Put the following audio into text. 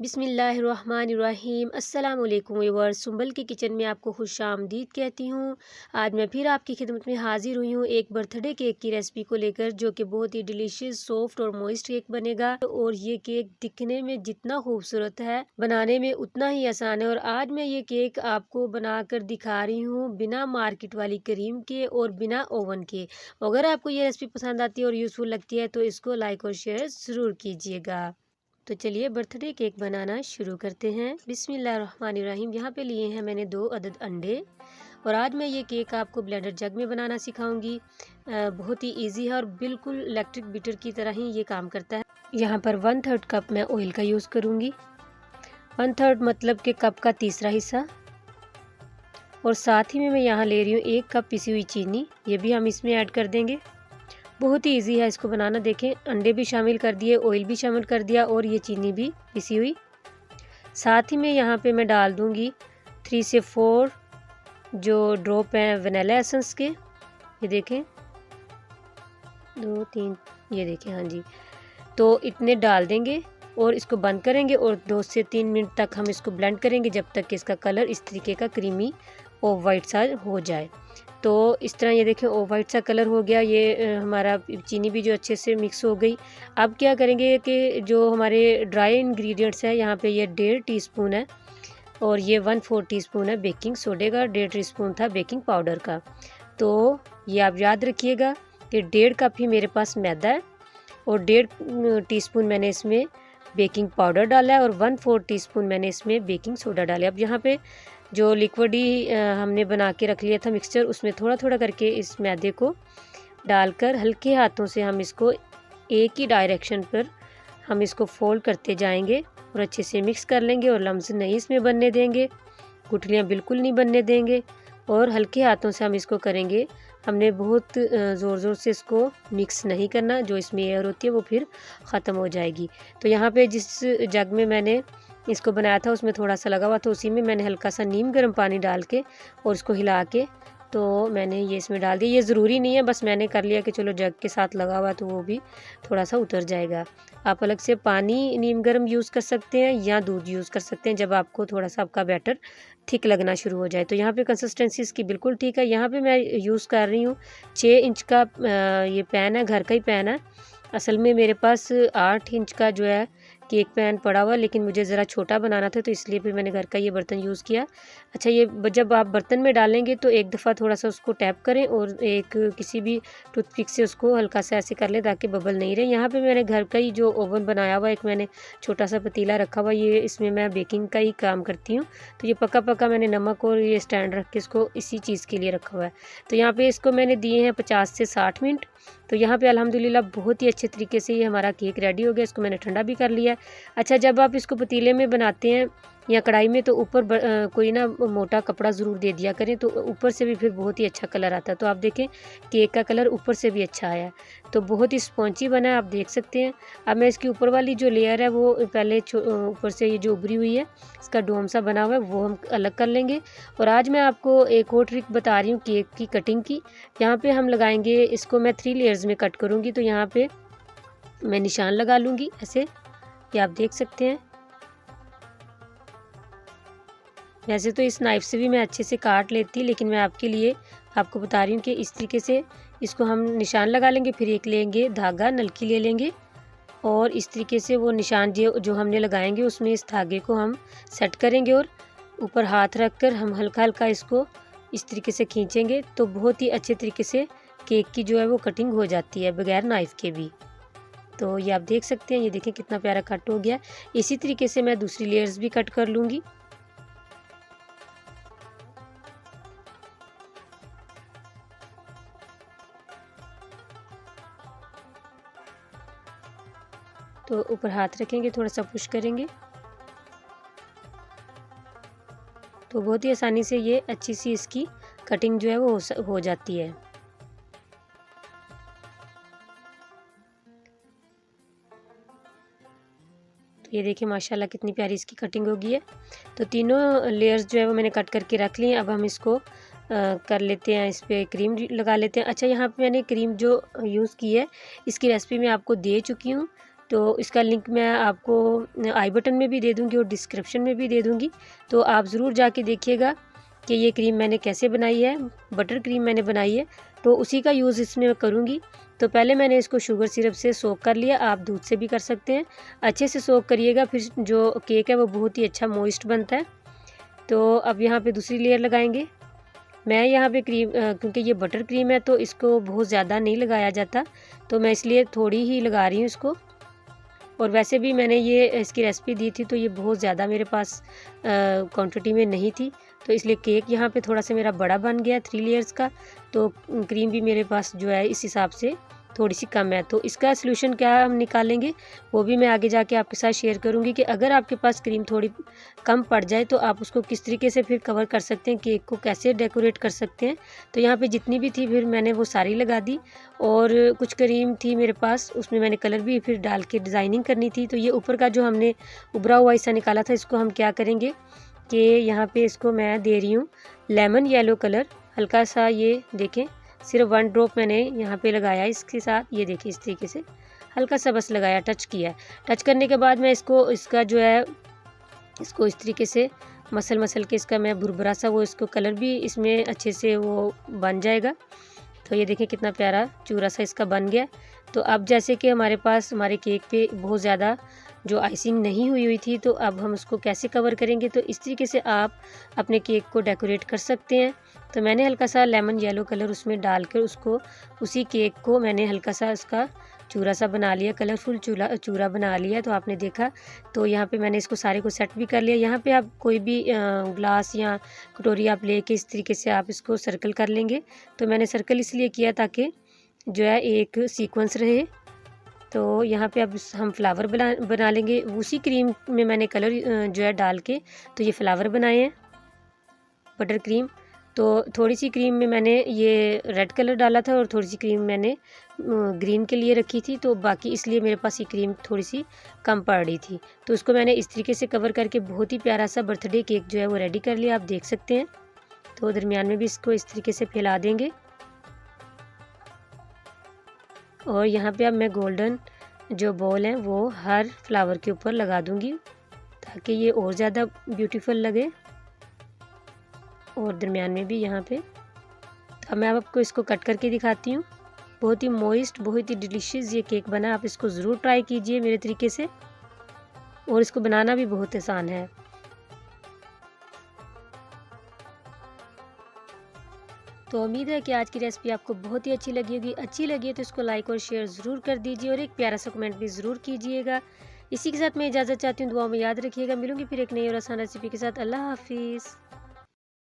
बिस्मिल्लाहिर्रहमानिर्रहीम। अस्सलाम वालेकुम व्यूअर्स, सुंबल की किचन में आपको खुशामदीद कहती हूँ। आज मैं फिर आपकी खिदमत में हाजिर हुई हूँ एक बर्थडे केक की रेसिपी को लेकर, जो कि बहुत ही डिलीशियस, सॉफ्ट और मॉइस्ट केक बनेगा। और ये केक दिखने में जितना खूबसूरत है, बनाने में उतना ही आसान है। और आज मैं ये केक आपको बनाकर दिखा रही हूँ बिना मार्केट वाली क्रीम के और बिना ओवन के। अगर आपको ये रेसिपी पसंद आती है और यूज़फुल लगती है तो इसको लाइक और शेयर ज़रूर कीजिएगा। तो चलिए बर्थडे केक बनाना शुरू करते हैं। बिस्मिल्लाहिर्रहमानिर्रहीम। यहाँ पे लिए हैं मैंने 2 अदद अंडे। और आज मैं ये केक आपको ब्लेंडर जग में बनाना सिखाऊंगी। बहुत ही इजी है और बिल्कुल इलेक्ट्रिक बीटर की तरह ही ये काम करता है। यहाँ पर 1/3 कप मैं ऑयल का यूज़ करूँगी। 1/3 मतलब कि कप का तीसरा हिस्सा। और साथ ही में मैं यहाँ ले रही हूँ 1 कप पिसी हुई चीनी, ये भी हम इसमें ऐड कर देंगे। बहुत ही इजी है इसको बनाना। देखें, अंडे भी शामिल कर दिए, ऑयल भी शामिल कर दिया और ये चीनी भी पिसी हुई। साथ ही में यहाँ पे मैं डाल दूँगी 3 से 4 जो ड्रॉप हैं वनीला एसेंस के। ये देखें 2 3, ये देखें, हाँ जी। तो इतने डाल देंगे और इसको बंद करेंगे और 2 से 3 मिनट तक हम इसको ब्लेंड करेंगे, जब तक कि इसका कलर इस तरीके का क्रीमी और वाइट सा हो जाए। तो इस तरह ये देखें ओ वाइट सा कलर हो गया। ये हमारा चीनी भी जो अच्छे से मिक्स हो गई। अब क्या करेंगे कि जो हमारे ड्राई इंग्रेडिएंट्स है, यहाँ पे ये 1.5 टीस्पून है और ये 1/4 टीस्पून है बेकिंग सोडे का, 1.5 टीस्पून था बेकिंग पाउडर का। तो ये आप याद रखिएगा कि 1.5 कप ही मेरे पास मैदा है और 1.5 टीस्पून मैंने इसमें बेकिंग पाउडर डाला है और 1/4 टीस्पून मैंने इसमें बेकिंग सोडा डाला है। अब यहाँ पे जो लिक्विड ही हमने बना के रख लिया था मिक्सचर, उसमें थोड़ा थोड़ा करके इस मैदे को डालकर हल्के हाथों से हम इसको एक ही डायरेक्शन पर हम इसको फोल्ड करते जाएंगे और अच्छे से मिक्स कर लेंगे और लम्स नहीं इसमें बनने देंगे, गुठलियाँ बिल्कुल नहीं बनने देंगे। और हल्के हाथों से हम इसको करेंगे। हमने बहुत ज़ोर ज़ोर से इसको मिक्स नहीं करना, जो इसमें एयर होती है वो फिर ख़त्म हो जाएगी। तो यहाँ पे जिस जग में मैंने इसको बनाया था उसमें थोड़ा सा लगा हुआ था, उसी में मैंने हल्का सा नीम गर्म पानी डाल के और इसको हिला के तो मैंने ये इसमें डाल दिया। ये ज़रूरी नहीं है, बस मैंने कर लिया कि चलो जग के साथ लगा हुआ तो वो भी थोड़ा सा उतर जाएगा। आप अलग से पानी नीम गर्म यूज़ कर सकते हैं या दूध यूज़ कर सकते हैं, जब आपको थोड़ा सा आपका बैटर थिक लगना शुरू हो जाए। तो यहाँ पे कंसिस्टेंसी इसकी बिल्कुल ठीक है। यहाँ पे मैं यूज़ कर रही हूँ 6 इंच का ये पैन है, घर का ही पैन है। असल में मेरे पास 8 इंच का जो है केक पैन पड़ा हुआ, लेकिन मुझे ज़रा छोटा बनाना था तो इसलिए फिर मैंने घर का ये बर्तन यूज़ किया। अच्छा, ये जब आप बर्तन में डालेंगे तो एक दफ़ा थोड़ा सा उसको टैप करें और एक किसी भी टूथपिक से उसको हल्का सा ऐसे कर लें ताकि बबल नहीं रहे। यहाँ पे मैंने घर का ही जो ओवन बनाया हुआ, एक मैंने छोटा सा पतीला रखा हुआ, ये इसमें मैं बेकिंग का ही काम करती हूँ। तो ये पका पका मैंने नमक और ये स्टैंड रख के इसको इसी चीज़ के लिए रखा हुआ है। तो यहाँ पे इसको मैंने दिए हैं 50 से 60 मिनट। तो यहाँ पे अल्हम्दुलिल्लाह बहुत ही अच्छे तरीके से ये हमारा केक रेडी हो गया। इसको मैंने ठंडा भी कर लिया है। अच्छा, जब आप इसको पतीले में बनाते हैं या कढ़ाई में तो ऊपर कोई ना मोटा कपड़ा ज़रूर दे दिया करें, तो ऊपर से भी फिर बहुत ही अच्छा कलर आता है। तो आप देखें केक का कलर ऊपर से भी अच्छा आया है, तो बहुत ही स्पॉन्जी बना है, आप देख सकते हैं। अब मैं इसकी ऊपर वाली जो लेयर है वो पहले ऊपर से ये जो उभरी हुई है इसका डोम सा बना हुआ है वो हम अलग कर लेंगे। और आज मैं आपको एक और ट्रिक बता रही हूँ केक की कटिंग की। यहाँ पे हम लगाएंगे इसको, मैं 3 लेयर्स में कट करूँगी। तो यहाँ पे मैं निशान लगा लूँगी ऐसे, ये आप देख सकते हैं। वैसे तो इस नाइफ़ से भी मैं अच्छे से काट लेती, लेकिन मैं आपके लिए आपको बता रही हूँ कि इस तरीके से इसको हम निशान लगा लेंगे। फिर एक लेंगे धागा, नलकी ले लेंगे और इस तरीके से वो निशान जो जो हमने लगाएंगे उसमें इस धागे को हम सेट करेंगे और ऊपर हाथ रख कर हम हल्का हल्का इसको इस तरीके से खींचेंगे तो बहुत ही अच्छे तरीके से केक की जो है वो कटिंग हो जाती है बगैर नाइफ़ के भी। तो ये आप देख सकते हैं, ये देखें कितना प्यारा कट हो गया। इसी तरीके से मैं दूसरी लेयर्स भी कट कर लूँगी। तो ऊपर हाथ रखेंगे, थोड़ा सा पुश करेंगे तो बहुत ही आसानी से ये अच्छी सी इसकी कटिंग जो है वो हो जाती है। तो ये देखिए माशाल्लाह कितनी प्यारी इसकी कटिंग हो गई है। तो तीनों लेयर्स जो है वो मैंने कट करके रख ली हैं। अब हम इसको कर लेते हैं, इस पे क्रीम लगा लेते हैं। अच्छा, यहाँ पे मैंने क्रीम जो यूज़ की है इसकी रेसिपी मैं आपको दे चुकी हूँ, तो इसका लिंक मैं आपको आई बटन में भी दे दूँगी और डिस्क्रिप्शन में भी दे दूँगी। तो आप ज़रूर जाके देखिएगा कि ये क्रीम मैंने कैसे बनाई है। बटर क्रीम मैंने बनाई है, तो उसी का यूज़ इसमें मैं करूँगी। तो पहले मैंने इसको शुगर सिरप से सोक कर लिया, आप दूध से भी कर सकते हैं। अच्छे से सोक करिएगा, फिर जो केक है वो बहुत ही अच्छा मॉइस्ट बनता है। तो अब यहाँ पे दूसरी लेयर लगाएंगे। मैं यहाँ पे क्रीम क्योंकि ये बटर क्रीम है तो इसको बहुत ज़्यादा नहीं लगाया जाता, तो मैं इसलिए थोड़ी ही लगा रही हूँ इसको। और वैसे भी मैंने ये इसकी रेसिपी दी थी तो ये बहुत ज़्यादा मेरे पास क्वांटिटी में नहीं थी, तो इसलिए केक यहाँ पे थोड़ा सा मेरा बड़ा बन गया 3 लेयर्स का। तो क्रीम भी मेरे पास जो है इस हिसाब से थोड़ी सी कम है। तो इसका सलूशन क्या हम निकालेंगे वो भी मैं आगे जाके आपके साथ शेयर करूँगी कि अगर आपके पास क्रीम थोड़ी कम पड़ जाए तो आप उसको किस तरीके से फिर कवर कर सकते हैं, केक को कैसे डेकोरेट कर सकते हैं। तो यहाँ पे जितनी भी थी फिर मैंने वो सारी लगा दी, और कुछ क्रीम थी मेरे पास उसमें मैंने कलर भी फिर डाल के डिज़ाइनिंग करनी थी। तो ये ऊपर का जो हमने उभरा हुआ हिस्सा निकाला था इसको हम क्या करेंगे कि यहाँ पे इसको मैं दे रही हूँ लेमन येलो कलर, हल्का सा ये देखें सिर्फ 1 ड्रॉप मैंने यहाँ पे लगाया इसके साथ। ये देखिए इस तरीके से हल्का सा बस लगाया, टच किया। टच करने के बाद मैं इसका जो है इसको इस तरीके से मसल के इसका मैं भुरभुरा सा वो इसको कलर भी इसमें अच्छे से वो बन जाएगा। तो ये देखिए कितना प्यारा चूरा सा इसका बन गया। तो अब जैसे कि हमारे पास हमारे केक पे बहुत ज़्यादा जो आइसिंग नहीं हुई थी, तो अब हम उसको कैसे कवर करेंगे। तो इस तरीके से आप अपने केक को डेकोरेट कर सकते हैं। तो मैंने हल्का सा लेमन येलो कलर उसमें डालकर उसको उसी केक को मैंने हल्का सा उसका चूरा सा बना लिया, कलरफुल चूरा बना लिया। तो आपने देखा, तो यहाँ पे मैंने इसको सारे को सेट भी कर लिया। यहाँ पे आप कोई भी ग्लास या कटोरी आप लेके इस तरीके से आप इसको सर्कल कर लेंगे। तो मैंने सर्कल इसलिए किया ताकि जो है एक सीक्वेंस रहे। तो यहाँ पे अब हम फ्लावर बना लेंगे। उसी क्रीम में मैंने कलर जो है डाल के तो ये फ्लावर बनाए हैं बटर क्रीम। तो थोड़ी सी क्रीम में मैंने ये रेड कलर डाला था और थोड़ी सी क्रीम मैंने ग्रीन के लिए रखी थी, तो बाकी इसलिए मेरे पास ये क्रीम थोड़ी सी कम पड़ रही थी। तो उसको मैंने इस तरीके से कवर करके बहुत ही प्यारा सा बर्थडे केक जो है वो रेडी कर लिया, आप देख सकते हैं। तो दरमियान में भी इसको इस तरीके से फैला देंगे। और यहाँ पे अब मैं गोल्डन जो बॉल है वो हर फ्लावर के ऊपर लगा दूँगी ताकि ये और ज़्यादा ब्यूटीफुल लगे। और दरमियान में भी यहाँ पे। तो अब मैं आपको इसको कट करके दिखाती हूँ। बहुत ही मॉइस्ट, बहुत ही डिलीशियस ये केक बना। आप इसको ज़रूर ट्राई कीजिए मेरे तरीके से, और इसको बनाना भी बहुत आसान है। तो उम्मीद है कि आज की रेसिपी आपको बहुत ही अच्छी लगी होगी। अच्छी लगी है तो इसको लाइक और शेयर ज़रूर कर दीजिए, और एक प्यारा सा कमेंट भी ज़रूर कीजिएगा। इसी के साथ मैं इजाज़त चाहती हूँ, दुआ में याद रखिएगा। मिलूंगी फिर एक नई और आसान रेसिपी के साथ। अल्लाह हाफिज़।